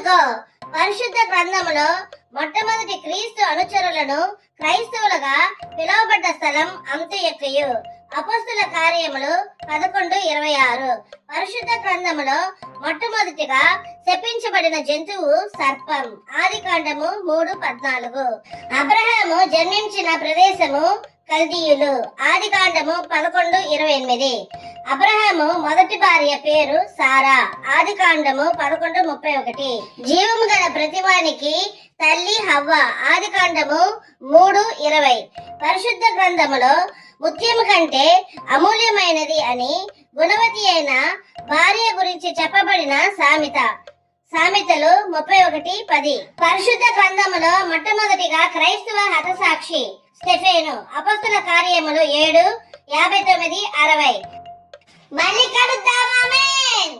ఇదిగో పరిశుద్ధ గ్రంథములో మొట్టమొదటి క్రీస్తు అనుచరులను క్రైస్తవులుగా పిలువబడ్డ స్థలం అంత్యొక్కయు. అపొస్తలుల కార్యములు 11:26. పరిశుద్ధ గ్రంథములో మొట్టమొదటిగా శపించబడిన జంతువు సర్పం. ఆదికాండము 3:14. అబ్రహాము జన్మించిన ప్రదేశము కల్దీయులు. ఆదికాండము 11:28. అబ్రహాము మొదటి భార్య పేరు సారా. ఆదికాండము 11:31. జీవము గల ప్రతివానికి తల్లి హవ్వ. ఆదికాండము 3:20. పరిశుద్ధ గ్రంథములో ముత్యము కంటే అమూల్యమైనది అని గుణవతి అయిన భార్య గురించి చెప్పబడిన సామెతలు 31:10. పరిశుద్ధ గ్రంథములో మొట్టమొదటిగా క్రైస్తవ హతసాక్షి స్టెఫెను. అపొస్తలుల కార్యములు 7:59-60. మళ్ళీ కలుద్దాం. ఆమేన్.